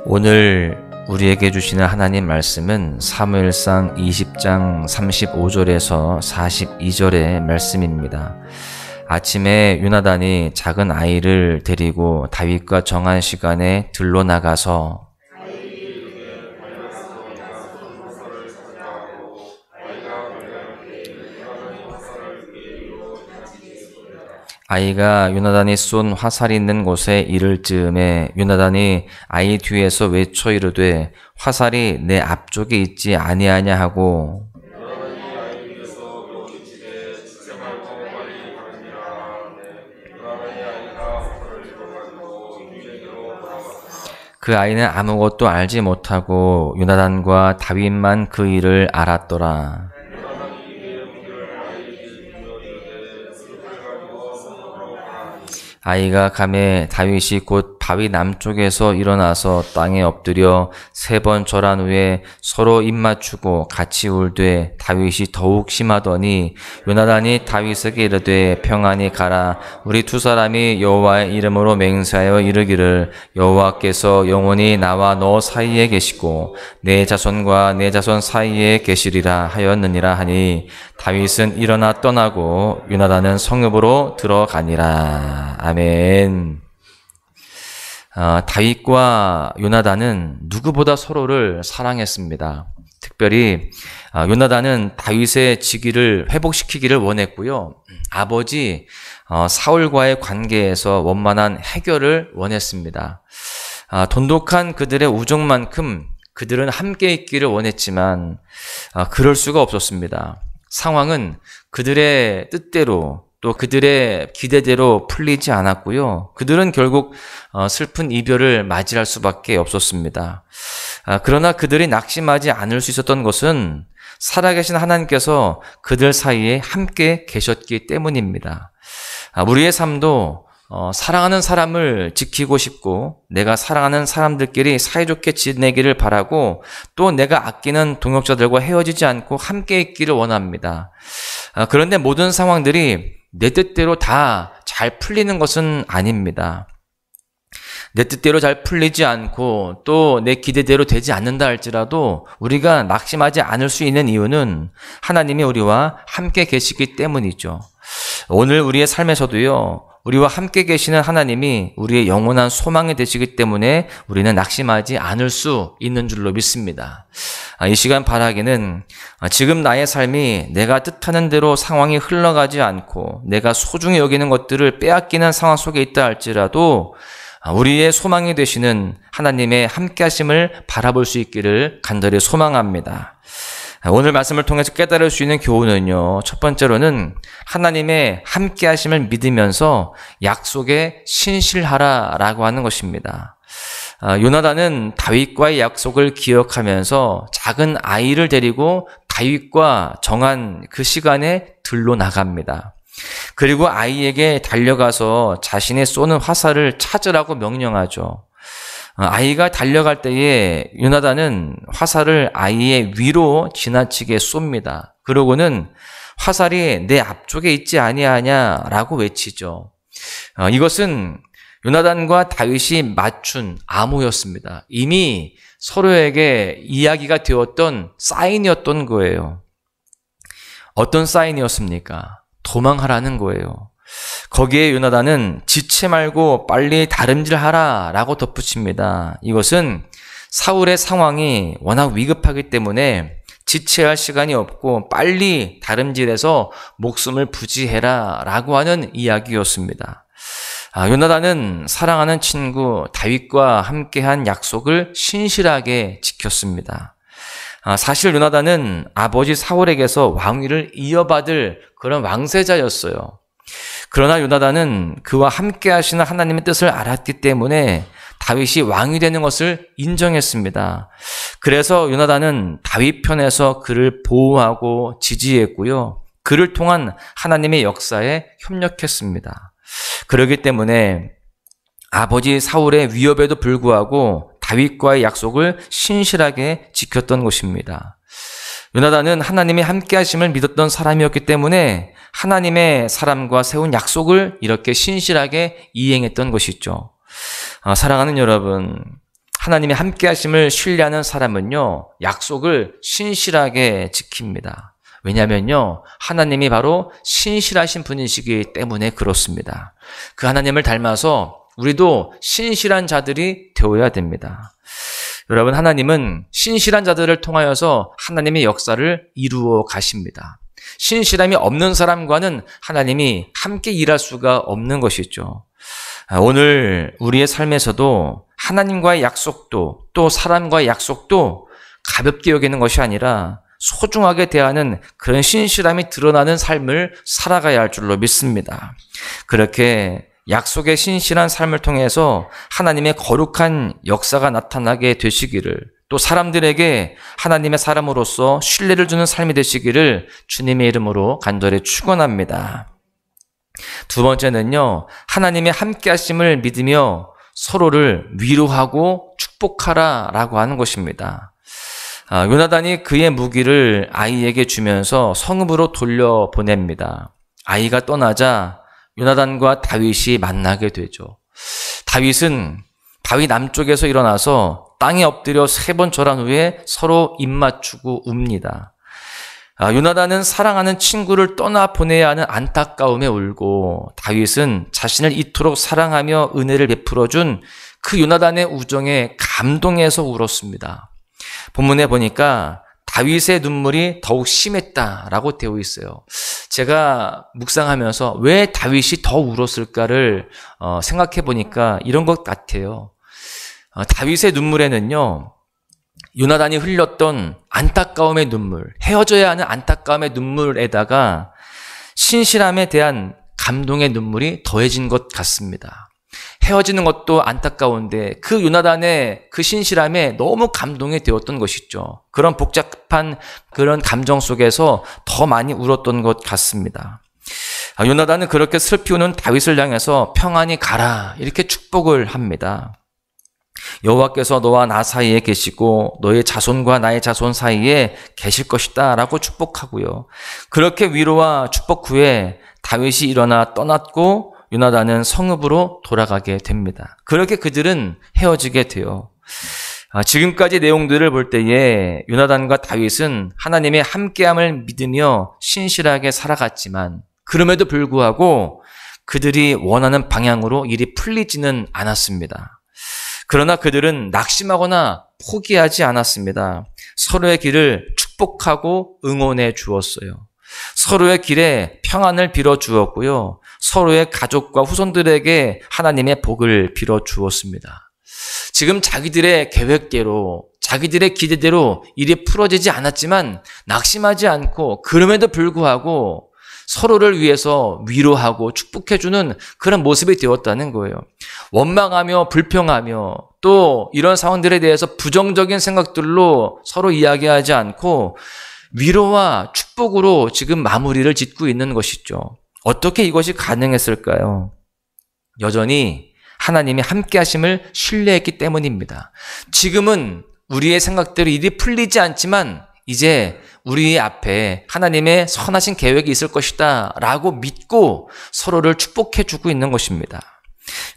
오늘 우리에게 주시는 하나님 말씀은 사무엘상 20장 35절에서 42절의 말씀입니다. 아침에 요나단이 작은 아이를 데리고 다윗과 정한 시간에 들로 나가서 아이가 요나단이 쏜 화살이 있는 곳에 이를 즈음에 요나단이 아이 뒤에서 외쳐 이르되 화살이 내 앞쪽에 있지 아니하냐 하고 그 아이는 아무것도 알지 못하고 요나단과 다윗만 그 일을 알았더라. 아이가 가매 다윗이 곧 바위 남쪽에서 일어나서 땅에 엎드려 3번 절한 후에 서로 입맞추고 같이 울되 다윗이 더욱 심하더니 요나단이 다윗에게 이르되 평안히 가라. 우리 두 사람이 여호와의 이름으로 맹세하여 이르기를 여호와께서 영원히 나와 너 사이에 계시고 내 자손과 내 자손 사이에 계시리라 하였느니라 하니 다윗은 일어나 떠나고 요나단은 성읍으로 들어가니라. 아멘. 다윗과 요나단은 누구보다 서로를 사랑했습니다. 특별히 요나단은 다윗의 직위를 회복시키기를 원했고요. 아버지 사울과의 관계에서 원만한 해결을 원했습니다. 돈독한 그들의 우정만큼 그들은 함께 있기를 원했지만 그럴 수가 없었습니다. 상황은 그들의 뜻대로 또 그들의 기대대로 풀리지 않았고요. 그들은 결국 슬픈 이별을 맞이할 수밖에 없었습니다. 그러나 그들이 낙심하지 않을 수 있었던 것은 살아계신 하나님께서 그들 사이에 함께 계셨기 때문입니다. 우리의 삶도 사랑하는 사람을 지키고 싶고 내가 사랑하는 사람들끼리 사이좋게 지내기를 바라고 또 내가 아끼는 동역자들과 헤어지지 않고 함께 있기를 원합니다. 그런데 모든 상황들이 내 뜻대로 다 잘 풀리는 것은 아닙니다. 내 뜻대로 잘 풀리지 않고 또 내 기대대로 되지 않는다 할지라도 우리가 낙심하지 않을 수 있는 이유는 하나님이 우리와 함께 계시기 때문이죠. 오늘 우리의 삶에서도요, 우리와 함께 계시는 하나님이 우리의 영원한 소망이 되시기 때문에 우리는 낙심하지 않을 수 있는 줄로 믿습니다. 이 시간 바라기는 지금 나의 삶이 내가 뜻하는 대로 상황이 흘러가지 않고 내가 소중히 여기는 것들을 빼앗기는 상황 속에 있다 할지라도 우리의 소망이 되시는 하나님의 함께하심을 바라볼 수 있기를 간절히 소망합니다. 오늘 말씀을 통해서 깨달을 수 있는 교훈은요, 첫 번째로는 하나님의 함께하심을 믿으면서 약속에 신실하라라고 하는 것입니다. 요나단은 다윗과의 약속을 기억하면서 작은 아이를 데리고 다윗과 정한 그 시간에 들로 나갑니다. 그리고 아이에게 달려가서 자신의 쏘는 화살을 찾으라고 명령하죠. 아이가 달려갈 때에 요나단은 화살을 아이의 위로 지나치게 쏩니다. 그러고는 화살이 내 앞쪽에 있지 아니하냐라고 외치죠. 이것은 요나단과 다윗이 맞춘 암호였습니다. 이미 서로에게 이야기가 되었던 사인이었던 거예요. 어떤 사인이었습니까? 도망하라는 거예요. 거기에 요나단은 지체 말고 빨리 다름질하라 라고 덧붙입니다. 이것은 사울의 상황이 워낙 위급하기 때문에 지체할 시간이 없고 빨리 다름질해서 목숨을 부지해라 라고 하는 이야기였습니다. 요나단은 사랑하는 친구 다윗과 함께한 약속을 신실하게 지켰습니다. 사실 요나단은 아버지 사울에게서 왕위를 이어받을 그런 왕세자였어요. 그러나 요나단은 그와 함께 하시는 하나님의 뜻을 알았기 때문에 다윗이 왕이 되는 것을 인정했습니다. 그래서 요나단은 다윗 편에서 그를 보호하고 지지했고요. 그를 통한 하나님의 역사에 협력했습니다. 그렇기 때문에 아버지 사울의 위협에도 불구하고 다윗과의 약속을 신실하게 지켰던 것입니다. 요나단은 하나님이 함께 하심을 믿었던 사람이었기 때문에 하나님의 사람과 세운 약속을 이렇게 신실하게 이행했던 것이죠. 사랑하는 여러분, 하나님의 함께 하심을 신뢰하는 사람은요, 약속을 신실하게 지킵니다. 왜냐면요, 하나님이 바로 신실하신 분이시기 때문에 그렇습니다. 그 하나님을 닮아서 우리도 신실한 자들이 되어야 됩니다. 여러분, 하나님은 신실한 자들을 통하여서 하나님의 역사를 이루어 가십니다. 신실함이 없는 사람과는 하나님이 함께 일할 수가 없는 것이죠. 오늘 우리의 삶에서도 하나님과의 약속도 또 사람과의 약속도 가볍게 여기는 것이 아니라 소중하게 대하는 그런 신실함이 드러나는 삶을 살아가야 할 줄로 믿습니다. 그렇게 약속의 신실한 삶을 통해서 하나님의 거룩한 역사가 나타나게 되시기를, 또 사람들에게 하나님의 사람으로서 신뢰를 주는 삶이 되시기를 주님의 이름으로 간절히 축원합니다. 두 번째는요, 하나님의 함께 하심을 믿으며 서로를 위로하고 축복하라라고 하는 것입니다. 요나단이 그의 무기를 아이에게 주면서 성읍으로 돌려보냅니다. 아이가 떠나자 요나단과 다윗이 만나게 되죠. 다윗 남쪽에서 일어나서 땅에 엎드려 3번 절한 후에 서로 입맞추고 웁니다. 요나단은 사랑하는 친구를 떠나보내야 하는 안타까움에 울고, 다윗은 자신을 이토록 사랑하며 은혜를 베풀어준 그 요나단의 우정에 감동해서 울었습니다. 본문에 보니까 다윗의 눈물이 더욱 심했다라고 되어 있어요. 제가 묵상하면서 왜 다윗이 더 울었을까를 생각해 보니까 이런 것 같아요. 다윗의 눈물에는요, 요나단이 흘렸던 안타까움의 눈물, 헤어져야 하는 안타까움의 눈물에다가 신실함에 대한 감동의 눈물이 더해진 것 같습니다. 헤어지는 것도 안타까운데 그 요나단의 그 신실함에 너무 감동이 되었던 것이죠. 그런 복잡한 그런 감정 속에서 더 많이 울었던 것 같습니다. 요나단은 그렇게 슬피 우는 다윗을 향해서 평안히 가라 이렇게 축복을 합니다. 여호와께서 너와 나 사이에 계시고 너의 자손과 나의 자손 사이에 계실 것이다 라고 축복하고요. 그렇게 위로와 축복 후에 다윗이 일어나 떠났고 요나단은 성읍으로 돌아가게 됩니다. 그렇게 그들은 헤어지게 돼요. 지금까지 내용들을 볼 때에 요나단과 다윗은 하나님의 함께함을 믿으며 신실하게 살아갔지만, 그럼에도 불구하고 그들이 원하는 방향으로 일이 풀리지는 않았습니다. 그러나 그들은 낙심하거나 포기하지 않았습니다. 서로의 길을 축복하고 응원해 주었어요. 서로의 길에 평안을 빌어 주었고요. 서로의 가족과 후손들에게 하나님의 복을 빌어 주었습니다. 지금 자기들의 계획대로, 자기들의 기대대로 일이 풀어지지 않았지만 낙심하지 않고, 그럼에도 불구하고 서로를 위해서 위로하고 축복해주는 그런 모습이 되었다는 거예요. 원망하며 불평하며 또 이런 상황들에 대해서 부정적인 생각들로 서로 이야기하지 않고 위로와 축복으로 지금 마무리를 짓고 있는 것이죠. 어떻게 이것이 가능했을까요? 여전히 하나님이 함께 하심을 신뢰했기 때문입니다. 지금은 우리의 생각대로 일이 풀리지 않지만 이제 우리 앞에 하나님의 선하신 계획이 있을 것이다 라고 믿고 서로를 축복해주고 있는 것입니다.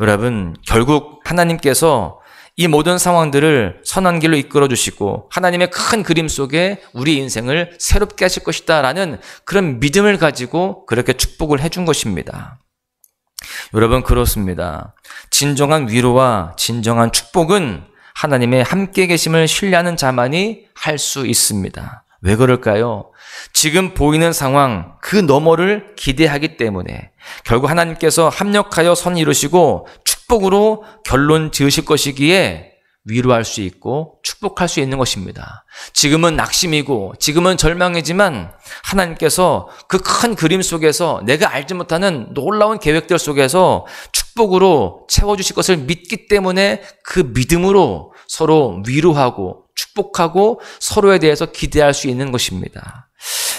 여러분, 결국 하나님께서 이 모든 상황들을 선한 길로 이끌어 주시고 하나님의 큰 그림 속에 우리 인생을 새롭게 하실 것이다 라는 그런 믿음을 가지고 그렇게 축복을 해준 것입니다. 여러분, 그렇습니다. 진정한 위로와 진정한 축복은 하나님의 함께 계심을 신뢰하는 자만이 할 수 있습니다. 왜 그럴까요? 지금 보이는 상황 그 너머를 기대하기 때문에 결국 하나님께서 합력하여 선 이루시고 축복으로 결론 지으실 것이기에 위로할 수 있고 축복할 수 있는 것입니다. 지금은 낙심이고 지금은 절망이지만 하나님께서 그 큰 그림 속에서 내가 알지 못하는 놀라운 계획들 속에서 축복으로 채워주실 것을 믿기 때문에 그 믿음으로 서로 위로하고 축복하고 서로에 대해서 기대할 수 있는 것입니다.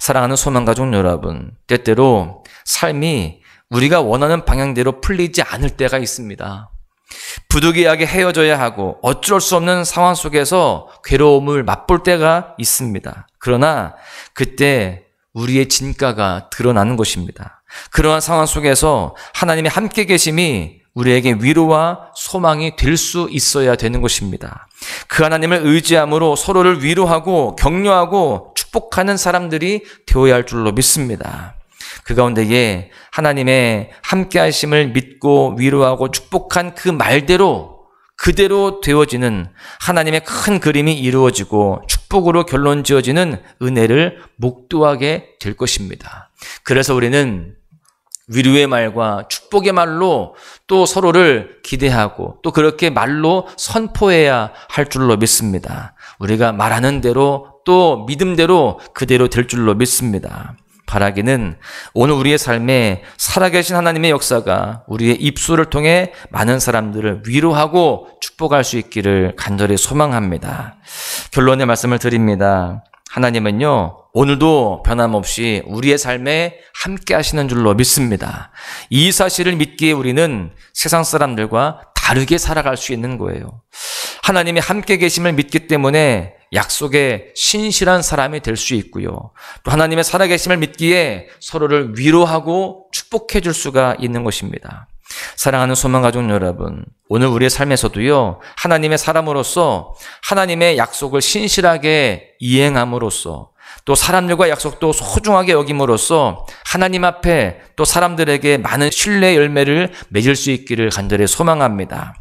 사랑하는 소망가족 여러분, 때때로 삶이 우리가 원하는 방향대로 풀리지 않을 때가 있습니다. 부득이하게 헤어져야 하고 어쩔 수 없는 상황 속에서 괴로움을 맛볼 때가 있습니다. 그러나 그때 우리의 진가가 드러나는 것입니다. 그러한 상황 속에서 하나님의 함께 계심이 우리에게 위로와 소망이 될 수 있어야 되는 것입니다. 그 하나님을 의지함으로 서로를 위로하고 격려하고 축복하는 사람들이 되어야 할 줄로 믿습니다. 그 가운데에 하나님의 함께하심을 믿고 위로하고 축복한 그 말대로 그대로 되어지는 하나님의 큰 그림이 이루어지고 축복으로 결론 지어지는 은혜를 목도하게 될 것입니다. 그래서 우리는 위로의 말과 축복의 말로 또 서로를 기대하고 또 그렇게 말로 선포해야 할 줄로 믿습니다. 우리가 말하는 대로 또 믿음대로 그대로 될 줄로 믿습니다. 바라기는 오늘 우리의 삶에 살아계신 하나님의 역사가 우리의 입술을 통해 많은 사람들을 위로하고 축복할 수 있기를 간절히 소망합니다. 결론의 말씀을 드립니다. 하나님은요, 오늘도 변함없이 우리의 삶에 함께 하시는 줄로 믿습니다. 이 사실을 믿기에 우리는 세상 사람들과 다르게 살아갈 수 있는 거예요. 하나님이 함께 계심을 믿기 때문에 약속에 신실한 사람이 될 수 있고요. 또 하나님의 살아계심을 믿기에 서로를 위로하고 축복해 줄 수가 있는 것입니다. 사랑하는 소망가족 여러분, 오늘 우리의 삶에서도요, 하나님의 사람으로서 하나님의 약속을 신실하게 이행함으로써 또 사람들과 약속도 소중하게 여김으로써 하나님 앞에 또 사람들에게 많은 신뢰의 열매를 맺을 수 있기를 간절히 소망합니다.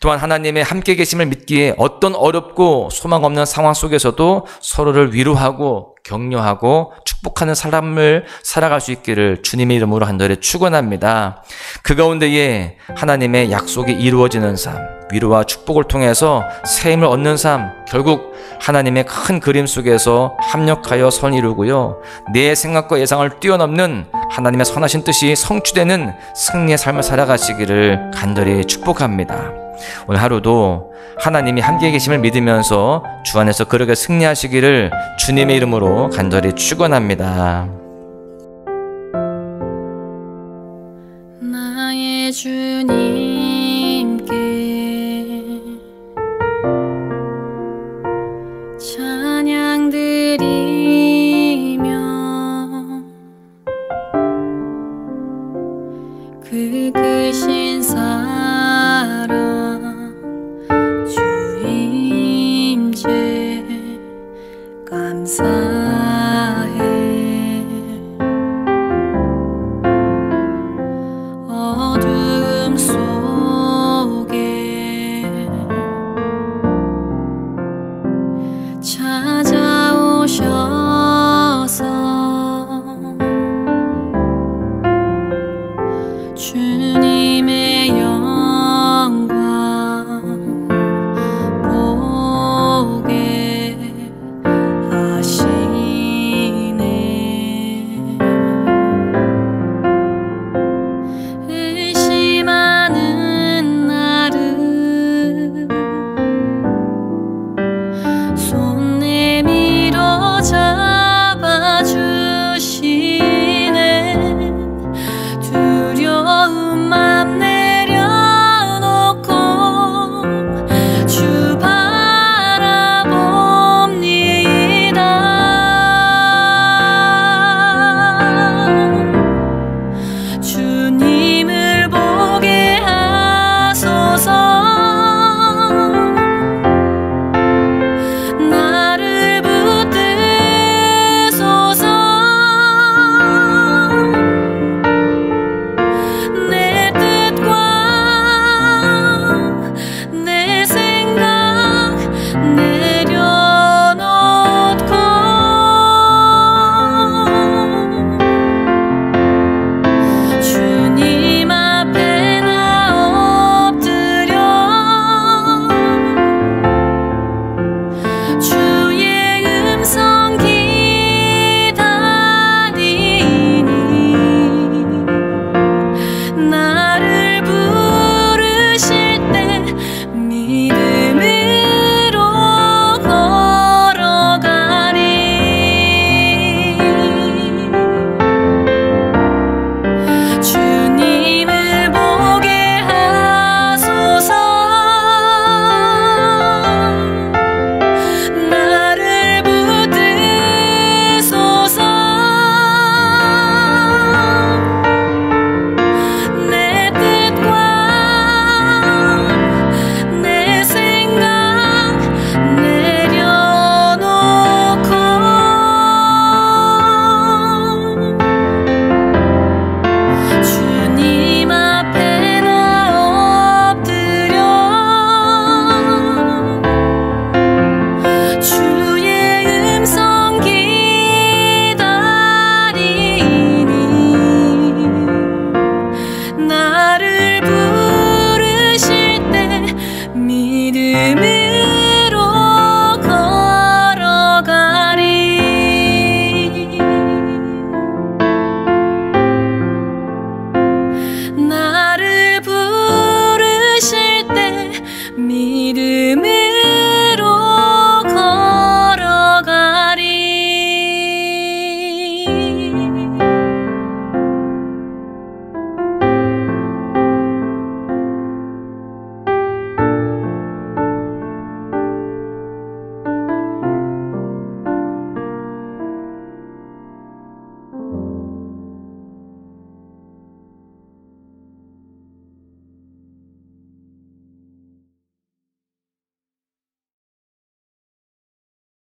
또한 하나님의 함께 계심을 믿기에 어떤 어렵고 소망 없는 상황 속에서도 서로를 위로하고 격려하고 축복하는 삶을 살아갈 수 있기를 주님의 이름으로 간절히 축원합니다. 그 가운데에 하나님의 약속이 이루어지는 삶, 위로와 축복을 통해서 새 힘을 얻는 삶, 결국 하나님의 큰 그림 속에서 합력하여 선 이루고요, 내 생각과 예상을 뛰어넘는 하나님의 선하신 뜻이 성취되는 승리의 삶을 살아가시기를 간절히 축복합니다. 오늘 하루도 하나님이 함께 계심을 믿으면서 주 안에서 그렇게 승리하시기를 주님의 이름으로 간절히 축원합니다. 나의 주님